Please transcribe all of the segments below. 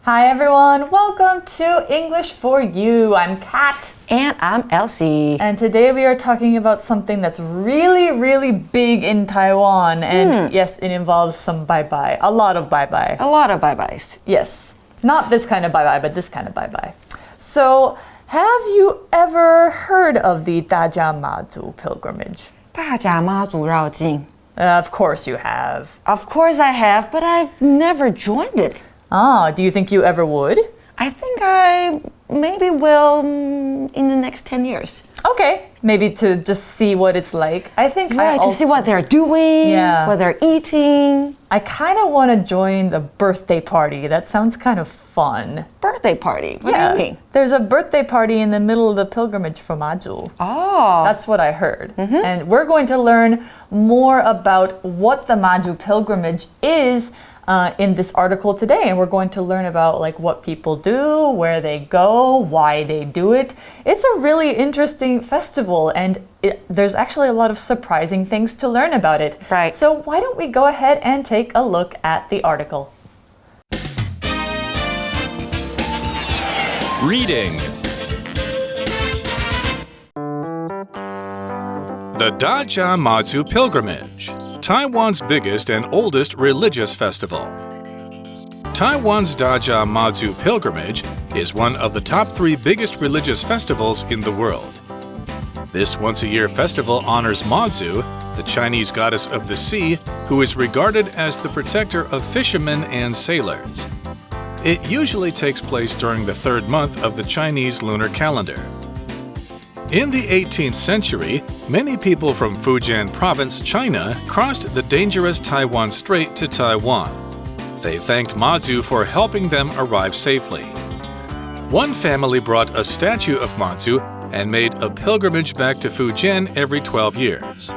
Hi everyone, welcome to English for You. I'm Kat. And I'm Elsie. And today we are talking about something that's really, really big in Taiwan. And yes, it involves some bye-bye. A lot of bye-bye. A lot of bye-byes. Yes. Not this kind of bye-bye, but this kind of bye-bye. So, have you ever heard of the Dajja Matu pilgrimage? 大甲妈祖绕境. Of course you have. Of course I have, but I've never joined it. Ah, do you think you ever would? I think I maybe will in the next 10 years. Okay, maybe to just see what it's like. I think to see what they're doing, what they're eating. I kind of want to join the birthday party. That sounds kind of fun. Birthday party? What do you mean? There's a birthday party in the middle of the pilgrimage for Matu. Oh. That's what I heard. And we're going to learn more about what the Matu pilgrimage is in this article today, and we're going to learn about like what people do, where they go, why they do it. It's a really interesting festival, and there's actually a lot of surprising things to learn about it. Right. So why don't we go ahead and take a look at the article. Reading. The Dajja Matu Pilgrimage, Taiwan's biggest and oldest religious festival. Taiwan's Dajja Matu Pilgrimage is one of the top 3 biggest religious festivals in the world. This once-a-year festival honors Matu, the Chinese goddess of the sea, who is regarded as the protector of fishermen and sailors. It usually takes place during the 3rd month of the Chinese lunar calendar. In the 18th century, many people from Fujian Province, China, crossed the dangerous Taiwan Strait to Taiwan. They thanked Matu for helping them arrive safely. One family brought a statue of Matu and made a pilgrimage back to Fujian every 12 years.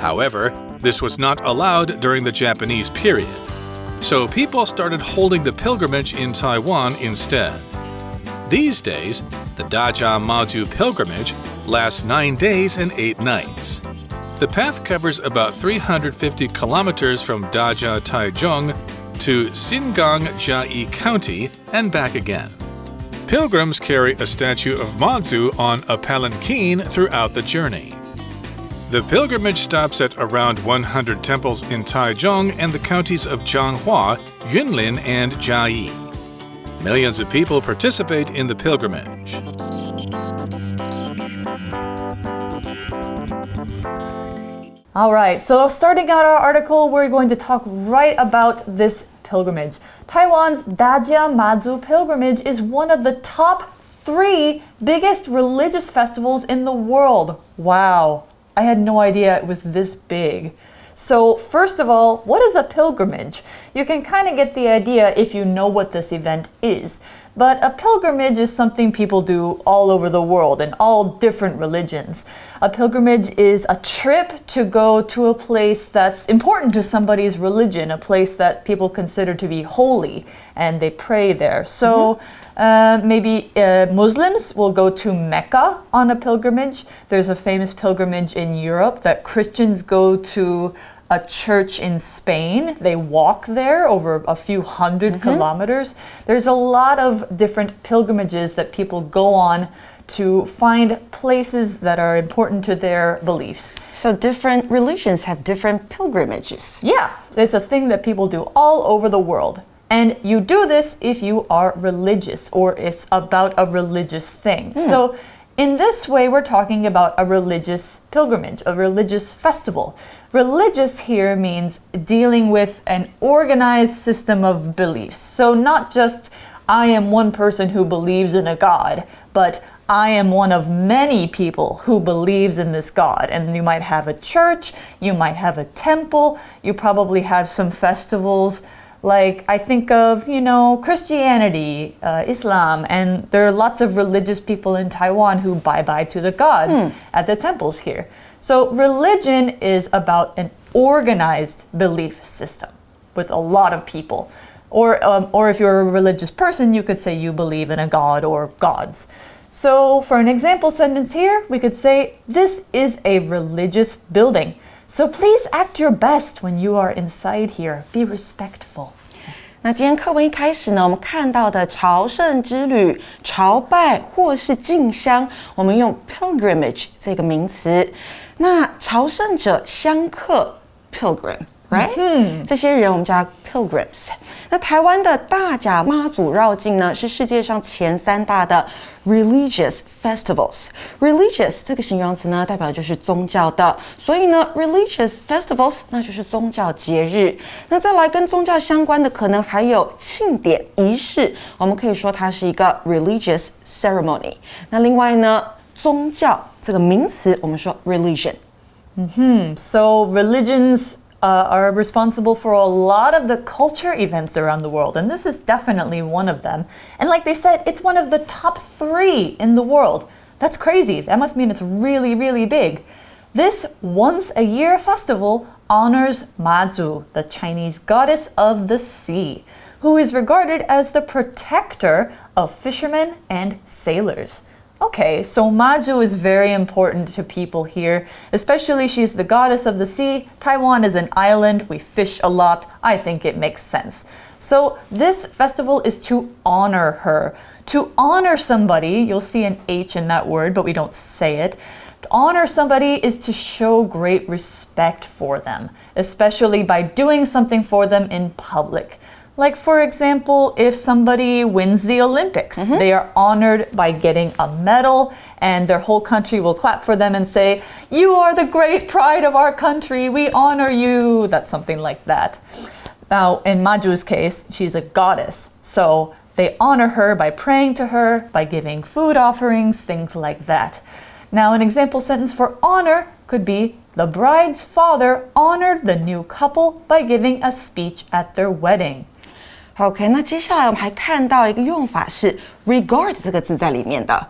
However, this was not allowed during the Japanese period, so people started holding the pilgrimage in Taiwan instead. These days, the Dajja Matu pilgrimage lasts 9 days and 8 nights. The path covers about 350 kilometers from Dajja, Taichung to Xingang, Jiayi County and back again. Pilgrims carry a statue of Matu on a palanquin throughout the journey. The pilgrimage stops at around 100 temples in Taichung and the counties of Changhua, Yunlin, and Jiayi. Millions of people participate in the pilgrimage. All right, so starting out our article, we're going to talk right about this pilgrimage. Taiwan's Dajja Matu pilgrimage is one of the top 3 biggest religious festivals in the world. Wow, I had no idea it was this big. So first of all, what is a pilgrimage? You can kind of get the idea if you know what this event is. But a pilgrimage is something people do all over the world in all different religions. A pilgrimage is a trip to go to a place that's important to somebody's religion, a place that people consider to be holy, and they pray there. So maybe Muslims will go to Mecca on a pilgrimage. There's a famous pilgrimage in Europe that Christians go to a church in Spain. They walk there over a few hundred kilometers. There's a lot of different pilgrimages that people go on to find places that are important to their beliefs. So different religions have different pilgrimages. Yeah, it's a thing that people do all over the world. And you do this if you are religious or it's about a religious thing. So in this way, we're talking about a religious pilgrimage, a religious festival. Religious here means dealing with an organized system of beliefs. So not just I am one person who believes in a God, but I am one of many people who believes in this God. And you might have a church, you might have a temple, you probably have some festivals. Like I think of, Christianity, Islam, and there are lots of religious people in Taiwan who bye-bye to the gods at the temples here. So religion is about an organized belief system with a lot of people. Or if you're a religious person, you could say you believe in a god or gods. So for an example sentence here, we could say, this is a religious building. So please act your best when you are inside here. Be respectful. 那今天课文一开始呢，我们看到的朝圣之旅、朝拜或是进香，我们用 pilgrimage 这个名词。那朝圣者、香客 pilgrim。Right？这些人我们叫 pilgrims。那台湾的大甲妈祖绕境呢，是世界上前3大的 religious festivals。religious 这个形容词呢，代表就是宗教的，所以呢 religious festivals 那就是宗教节日。那再来跟宗教相关的，可能还有庆典仪式，我们可以说它是一个 religious ceremony。那另外呢，宗教这个名词，我们说 religion。So religions are responsible for a lot of the culture events around the world, and this is definitely one of them. And like they said, it's one of the top 3 in the world. That's crazy. That must mean it's really, really big. This once-a-year festival honors Matu, the Chinese goddess of the sea, who is regarded as the protector of fishermen and sailors. Okay, so Matu is very important to people here, especially she's the goddess of the sea. Taiwan is an island, we fish a lot. I think it makes sense. So this festival is to honor her. To honor somebody, you'll see an H in that word, but we don't say it. To honor somebody is to show great respect for them, especially by doing something for them in public. Like, for example, if somebody wins the Olympics, they are honored by getting a medal, and their whole country will clap for them and say, "You are the great pride of our country, we honor you." That's something like that. Now, in Maju's case, she's a goddess, so they honor her by praying to her, by giving food offerings, things like that. Now, an example sentence for honor could be, the bride's father honored the new couple by giving a speech at their wedding. OK， 那接下来我们还看到一个用法是 regard 这个字在里面的，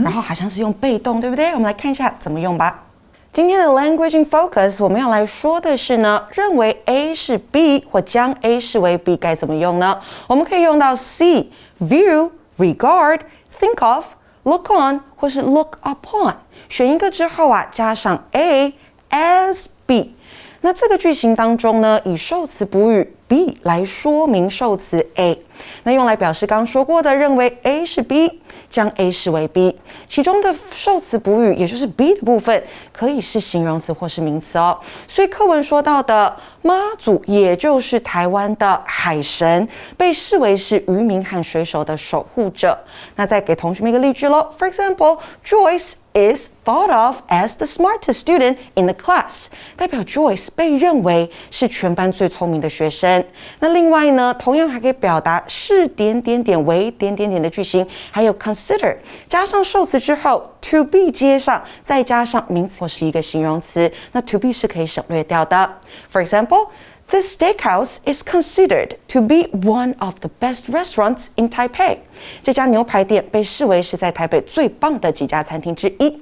然后好像是用被动，对不对？我们来看一下怎么用吧。今天的 Language in Focus 我们要来说的是呢，认为 A 是 B 或将 A 视为 B 该怎么用呢？我们可以用到 see, view, regard, think of, look on 或是 look upon， 选一个之后啊，加上 A as B。那这个句型当中呢，以受词补语 B 来说明受词 A， 那用来表示刚说过的认为 A 是 B， 将 A 视为 B， 其中的受词补语也就是 B 的部分可以是形容词或是名词哦。所以课文说到的妈祖，也就是台湾的海神，被视为是渔民和水手的守护者。那再给同学们一个例句咯。For example, Joyce is thought of as the smartest student in the class， 代表 Joyce 被认为是全班最聪明的学生。那另外呢，同样还可以表达是点点点为点点点的句型，还有 consider 加上受词之后 to be 接上，再加上名词或是一个形容词，那 to be 是可以省略掉的。For example, this steakhouse is considered to be one of the best restaurants in Taipei. 这家牛排店被视为是在台北最棒的几家餐厅之一。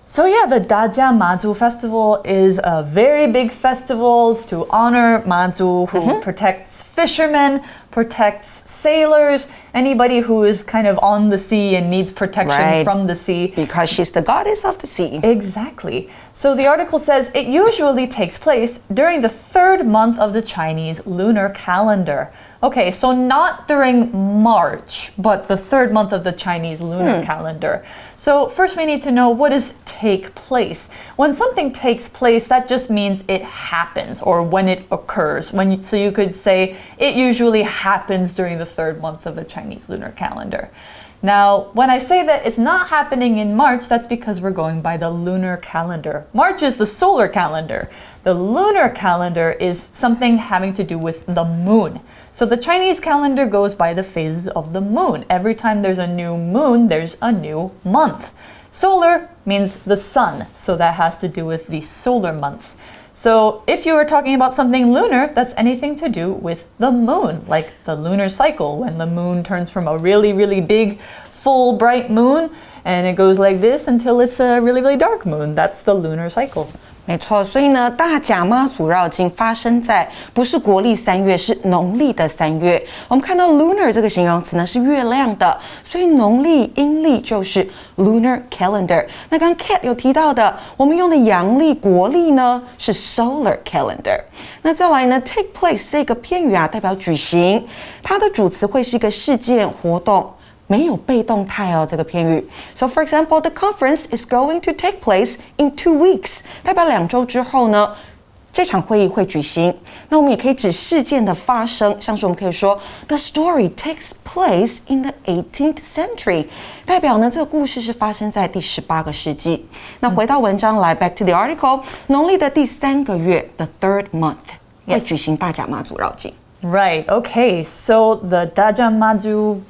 So yeah, the Dajja Matu Festival is a very big festival to honor Matu, who protects fishermen, protects sailors, anybody who is kind of on the sea and needs protection from the sea. Because she's the goddess of the sea. Exactly. So the article says it usually takes place during the 3rd month of the Chinese lunar calendar. Okay, so not during March, but the 3rd month of the Chinese lunar calendar. So first we need to know, what does take place? When something takes place, that just means it happens, or when it occurs. So you could say it usually happens during the 3rd month of the Chinese lunar calendar. Now, when I say that it's not happening in March, that's because we're going by the lunar calendar. March is the solar calendar. The lunar calendar is something having to do with the moon. So the Chinese calendar goes by the phases of the moon. Every time there's a new moon, there's a new month. Solar means the sun, so that has to do with the solar months. So if you were talking about something lunar, that's anything to do with the moon, like the lunar cycle, when the moon turns from a really, really big, full, bright moon, and it goes like this until it's a really, really dark moon. That's the lunar cycle. 没错，所以呢，大甲妈祖绕境发生在不是国历3月，是农历的3月。我们看到 lunar 这个形容词呢是月亮的，所以农历阴历就是 lunar calendar。那刚刚 Kat 有提到的，我们用的阳历国历呢是 solar calendar。那再来呢 ，take place 这个片语啊，代表举行，它的主词会是一个事件活动。没有被动态哦，这个片语。So for example, the conference is going to take place in 2 weeks， 代表2周之后呢，这场会议会举行。那我们也可以指事件的发生，像是我们可以说 The story takes place in the 18th century， 代表呢这个故事是发生在第18个世纪。那回到文章来 ，back to the article， 农历的第3个月 ，the 3rd month， 会举行大甲妈祖绕境。Right. Okay. So the Dajja Maju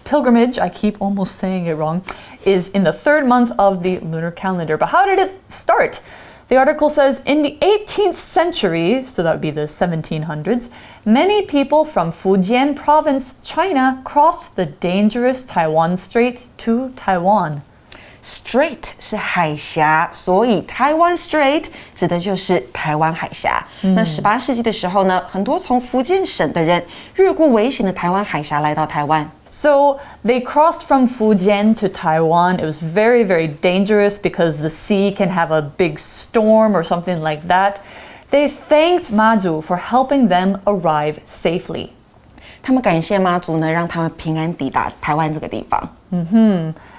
pilgrimage, I keep almost saying it wrong, is in the 3rd month of the lunar calendar. But how did it start? The article says in the 18th century, so that would be the 1700s, many people from Fujian province, China, crossed the dangerous Taiwan Strait to Taiwan.Strait 是海峡，所以 Taiwan Strait 指的就是台湾海峡。那18世纪的时候呢，很多从福建省的人越过危险的台湾海峡来到台湾。So they crossed from Fujian to Taiwan. It was very, very dangerous because the sea can have a big storm or something like that. They thanked Maju for helping them arrive safely. 他们感谢妈祖呢，让他们平安抵达台湾这个地方。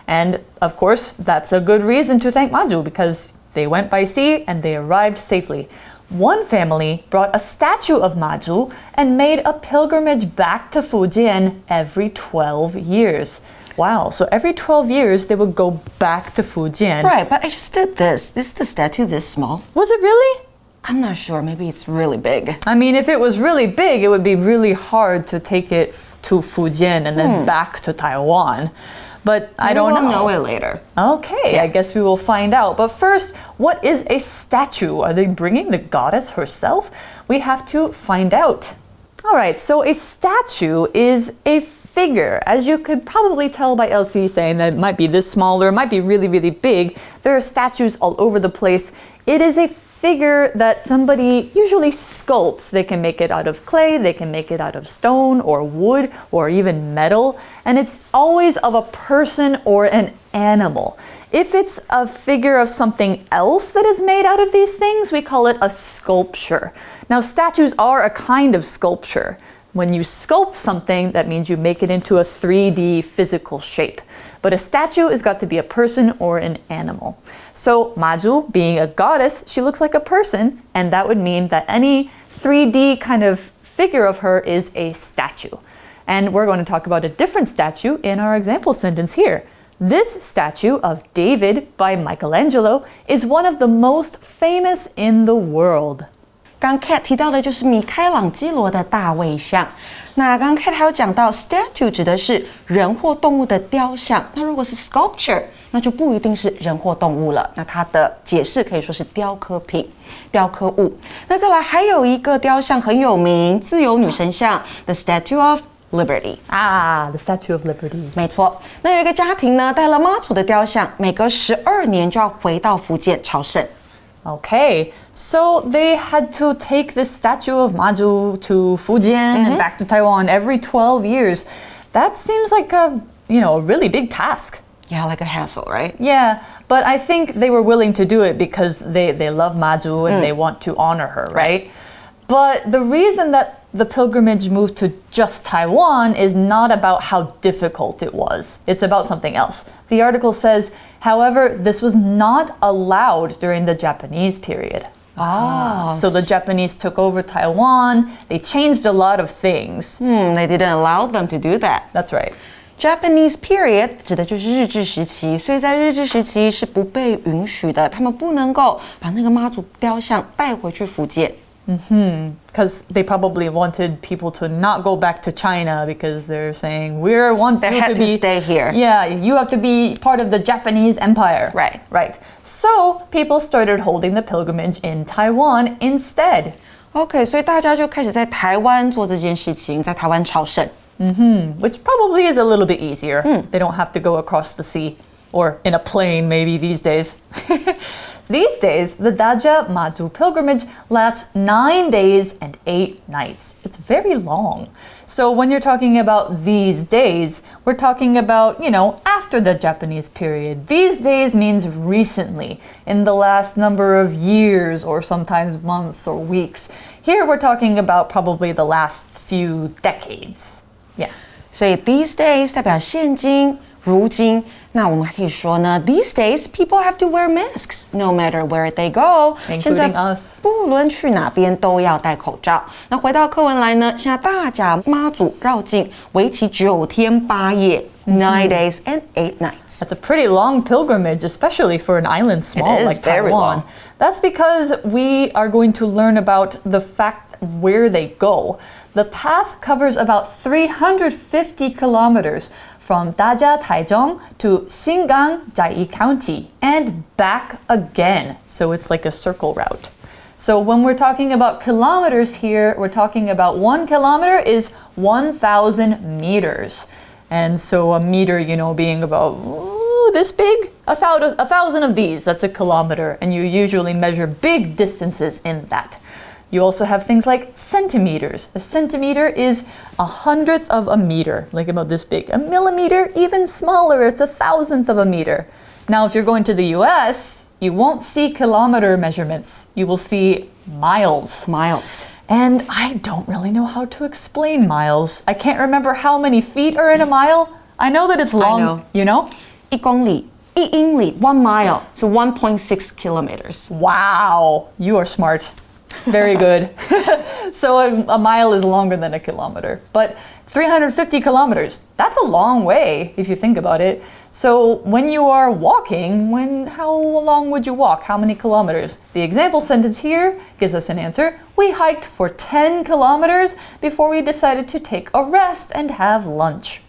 And of course, that's a good reason to thank Maju because they went by sea and they arrived safely. One family brought a statue of Maju and made a pilgrimage back to Fujian every 12 years. Wow, so every 12 years they would go back to Fujian. Right, but I just did this. Is the statue this small? Was it really? I'm not sure. Maybe it's really big. I mean, if it was really big, it would be really hard to take it to Fujian and then back to Taiwan. But I don't know. We'll know it later. Okay, I guess we will find out. But first, what is a statue? Are they bringing the goddess herself? We have to find out. All right, so a statue is a figure. As you could probably tell by Elsie saying that it might be this small or it might be really, really big. There are statues all over the place. It is a figure that somebody usually sculpts. They can make it out of clay, they can make it out of stone or wood or even metal, and it's always of a person or an animal. If it's a figure of something else that is made out of these things, we call it a sculpture. Now, statues are a kind of sculpture. When you sculpt something, that means you make it into a 3D physical shape. But a statue has got to be a person or an animal. So Maju, being a goddess, she looks like a person, and that would mean that any 3D kind of figure of her is a statue. And we're going to talk about a different statue in our example sentence here. This statue of David by Michelangelo is one of the most famous in the world. 刚 Kat 提到的就是米开朗基罗的大卫像。那刚 Kat 还有讲到 statue 指的是人或动物的雕像，那如果是 sculpture， 那就不一定是人或动物了。那它的解释可以说是雕刻品、雕刻物。那再来还有一个雕像很有名，自由女神像 The Statue of Liberty. Ah, the Statue of Liberty. 没错。那有一个家庭呢，带了妈祖的雕像，每隔12年就要回到福建朝圣。Okay, so they had to take this statue of Maju to Fujian and back to Taiwan every 12 years. That seems like a really big task. Yeah, like a hassle, right? Yeah, but I think they were willing to do it because they love Maju and they want to honor her, right? But the reason that the pilgrimage moved to just Taiwan is not about how difficult it was. It's about something else. The article says, however, this was not allowed during the Japanese period. So the Japanese took over Taiwan. They changed a lot of things. They didn't allow them to do that. That's right. Japanese period 指的就是日治时期，所以在日治时期是不被允许的，他们不能够把那个妈祖雕像带回去福建。Because they probably wanted people to not go back to China because they're saying they had to stay here. Yeah, you have to be part of the Japanese empire. Right. So people started holding the pilgrimage in Taiwan instead. OK, 所以大家就开始在台湾做这件事情，在台湾朝圣。Which probably is a little bit easier. They don't have to go across the sea or in a plane maybe these days. These days, the Dajja Matu pilgrimage lasts 9 days and 8 nights. It's very long. So when you're talking about these days, we're talking about, after the Japanese period. These days means recently, in the last number of years or sometimes months or weeks. Here we're talking about probably the last few decades. Yeah. 所以 these days 代表现今、如今。那我们还可以说呢 these days people have to wear masks no matter where they go. Including us. 不论去哪边都要戴口罩。那回到课文来呢，现在大甲妈祖绕境，为期9天8夜。9 days and 8 nights. That's a pretty long pilgrimage, especially for an island small like very Taiwan. long. That's because we are going to learn about the fact where they go. The path covers about 350 kilometers from Dajja, Taichung to Xingang, Jiayi County, and back again. So it's like a circle route. So when we're talking about kilometers here, we're talking about 1 kilometer is 1,000 meters. And so a meter, being about this big, a thousand of these, that's a kilometer. And you usually measure big distances in that. You also have things like centimeters. A centimeter is 100th of a meter, like about this big. A millimeter, even smaller, it's 1,000th of a meter. Now, if you're going to the US, you won't see kilometer measurements. You will see miles. Miles. And I don't really know how to explain miles. I can't remember how many feet are in a mile. I know that it's long, I know. You know? 1公里、1英里 1 mile, so 1.6 kilometers. Wow, you are smart. Very good. So a mile is longer than a kilometer. But 350 kilometers, that's a long way if you think about it. So when you are walking, how long would you walk? How many kilometers? The example sentence here gives us an answer. We hiked for 10 kilometers before we decided to take a rest and have lunch.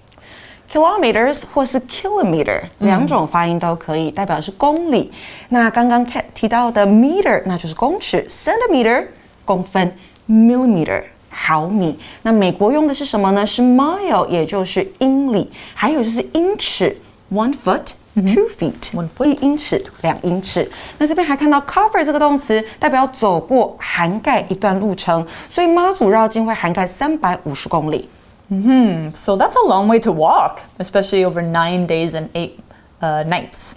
Kilometers 或是 kilometer 两种发音都可以，代表是公里。那刚刚提到的 meter 那就是公尺 ，centimeter 公分 ，millimeter 毫米。那美国用的是什么呢？是 mile， 也就是英里。还有就是英尺 1 foot。2 feet， 1 foot 1英尺2英尺。那这边还看到 cover 这个动词，代表走过、涵盖一段路程，所以妈祖绕境会涵盖350公里。So that's a long way to walk, especially over 9 days and 8 nights.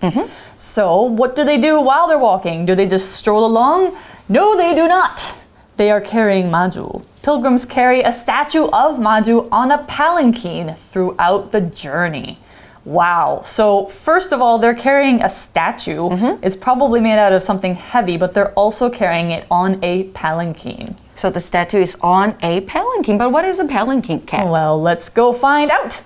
So what do they do while they're walking? Do they just stroll along? No, they do not. They are carrying Maju. Pilgrims carry a statue of Maju on a palanquin throughout the journey. Wow. So first of all, they're carrying a statue. It's probably made out of something heavy, but they're also carrying it on a palanquin. So the statue is on a palanquin. But what is a palanquin, Kat? Well, let's go find out.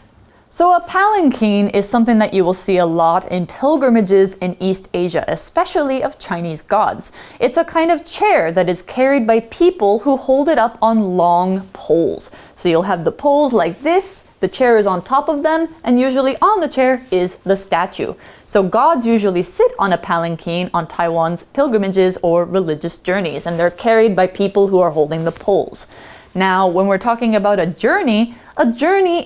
So a palanquin is something that you will see a lot in pilgrimages in East Asia, especially of Chinese gods. It's a kind of chair that is carried by people who hold it up on long poles. So you'll have the poles like this, the chair is on top of them, and usually on the chair is the statue. So gods usually sit on a palanquin on Taiwan's pilgrimages or religious journeys, and they're carried by people who are holding the poles. Now, when we're talking about a journey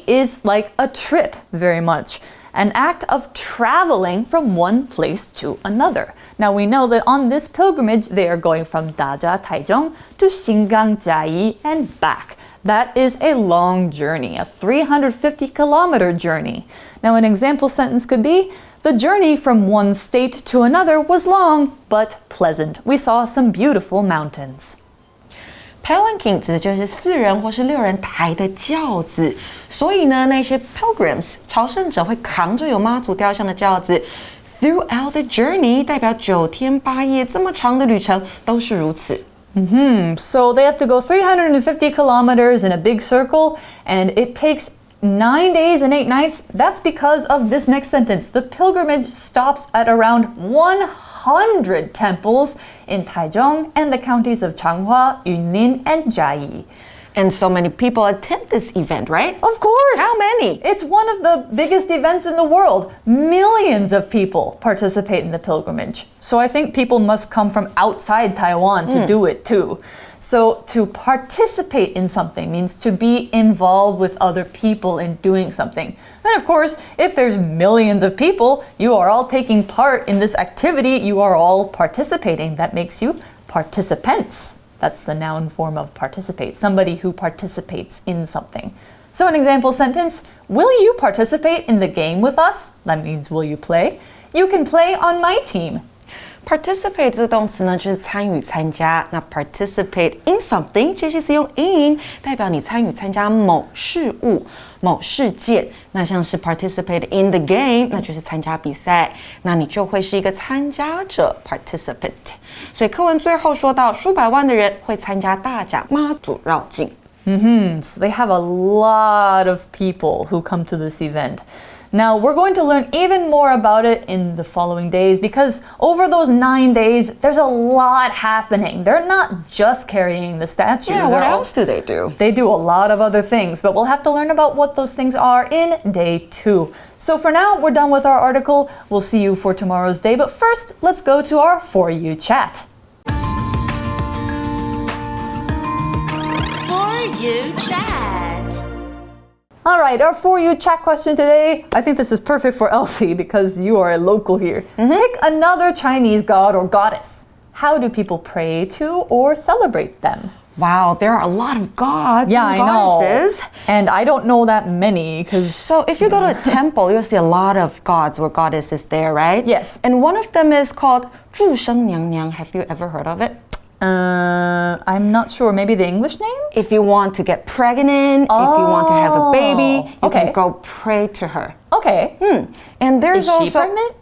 is like a trip very much, an act of traveling from one place to another. Now, we know that on this pilgrimage, they are going from Dajja, Taichung to Xingang, Jiayi, and back. That is a long journey, a 350-kilometer journey. Now, an example sentence could be, the journey from one state to another was long, but pleasant. We saw some beautiful mountains. Palanquin 指的就是4人或是6人抬的轿子，所以呢，那些 pilgrims 朝圣者会扛着有妈祖雕像的轿子 throughout the journey， 代表9天8夜这么长的旅程都是如此。So they have to go 350 kilometers in a big circle, and it takes 9 days and 8 nights. That's because of this next sentence. The pilgrimage stops at around 100 temples in Taichung and the counties of Changhua, Yunlin, and Jiayi. And so many people attend this event, right? Of course. How many? It's one of the biggest events in the world. Millions of people participate in the pilgrimage. So I think people must come from outside Taiwan to do it too. So to participate in something means to be involved with other people in doing something. And of course, if there's millions of people, you are all taking part in this activity, you are all participating. That makes you participants. That's the noun form of participate, somebody who participates in something. So an example sentence, will you participate in the game with us? That means will you play? You can play on my team. Participate 这个动词呢，就是参与、参加。那 participate in something 介系词用 in， 代表你参与、参加某事物、某事件。那像是 participate in the game， 那就是参加比赛，那你就会是一个参加者 participant。所以课文最后说到，数百万的人会参加大甲妈祖绕境。So they have a lot of people who come to this event. Now, we're going to learn even more about it in the following days because over those 9 days, there's a lot happening. They're not just carrying the statue. Yeah, what else do they do? They do a lot of other things, but we'll have to learn about what those things are in day 2. So for now, we're done with our article. We'll see you for tomorrow's day, but first, let's go to our For You chat. For You chat. All right, our For You chat question today. I think this is perfect for Elsie because you are a local here. Pick another Chinese god or goddess. How do people pray to or celebrate them? Wow, there are a lot of gods and I know. goddesses. And I don't know that many because... So if you go to a temple, you'll see a lot of gods or goddesses there, right? Yes. And one of them is called 祝生娘娘. Have you ever heard of it? I'm not sure. Maybe the English name? If you want to get pregnant, if you want to have a baby, you okay. can go pray to her. Okay. And there's Is she also... pregnant?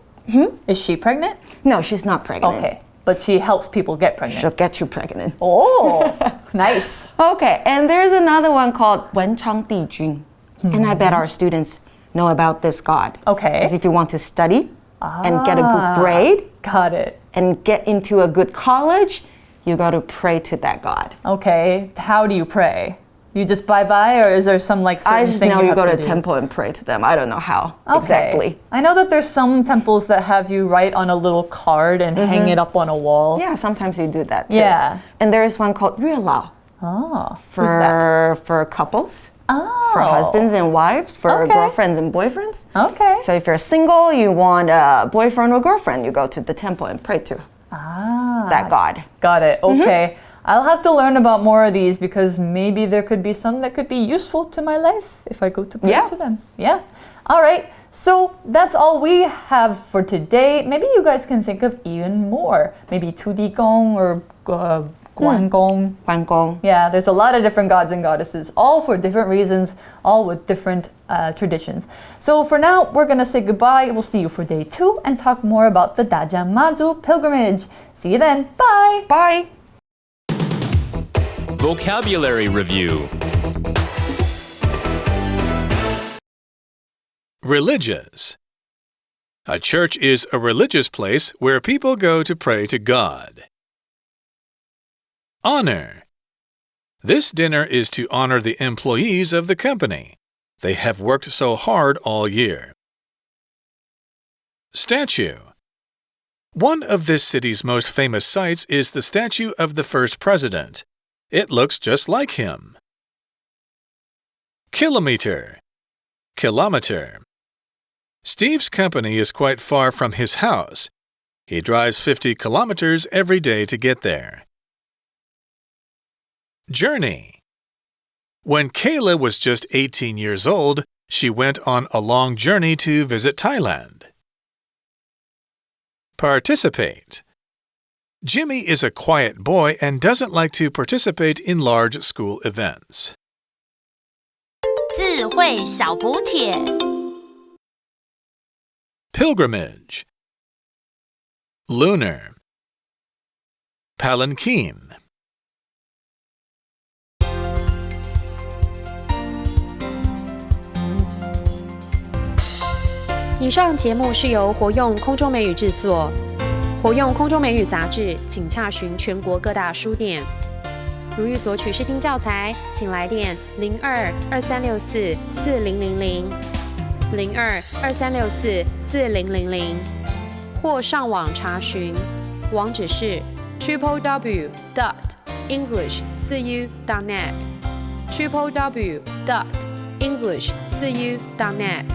Is she pregnant? No, she's not pregnant. Okay. But she helps people get pregnant. She'll get you pregnant. Oh, nice. Okay, and there's another one called 文昌帝君. And I bet our students know about this god. Okay. Because if you want to study and get a good grade Got it. and get into a good college, you got to pray to that god. Okay. How do you pray? You just bye-bye, or is there some like certain I just thing know you you have go to a do? temple and pray to them. I don't know how Okay. exactly. I know that there's some temples that have you write on a little card and hang it up on a wall. Yeah, sometimes you do that too. Yeah. And there is one called 月老 Oh, who's that? for couples, Oh. for husbands and wives, for Okay. girlfriends and boyfriends. Okay. So if you're single, you want a boyfriend or girlfriend, you go to the temple and pray to that god. Got it. Okay. I'll have to learn about more of these because maybe there could be some that could be useful to my life if I go to pray to them. Yeah. All right. So that's all we have for today. Maybe you guys can think of even more. Maybe 2D Gong or Guan Gong. 关公. Yeah, there's a lot of different gods and goddesses, all for different reasons, all with different traditions. So for now, we're going to say goodbye. We'll see you for day 2 and talk more about the Dajja Mazu pilgrimage. See you then. Bye. Bye. Vocabulary Review. Religious. A church is a religious place where people go to pray to God. Honor. This dinner is to honor the employees of the company. They have worked so hard all year. Statue. One of this city's most famous sights is the statue of the first president. It looks just like him. Kilometer. Kilometer. Steve's company is quite far from his house. He drives 50 kilometers every day to get there. Journey. When Kayla was just 18 years old, she went on a long journey to visit Thailand. Participate. Jimmy is a quiet boy and doesn't like to participate in large school events. 智慧小补帖 Pilgrimage. Lunar. Palanquin. 以上节目是由活用空中美语制作，活用空中美语杂志，请洽询全国各大书店。如欲索取试听教材，请来电02-2364-4000 02-2364-4000，或上网查询，网址是 www.english4u.net www.english4u.net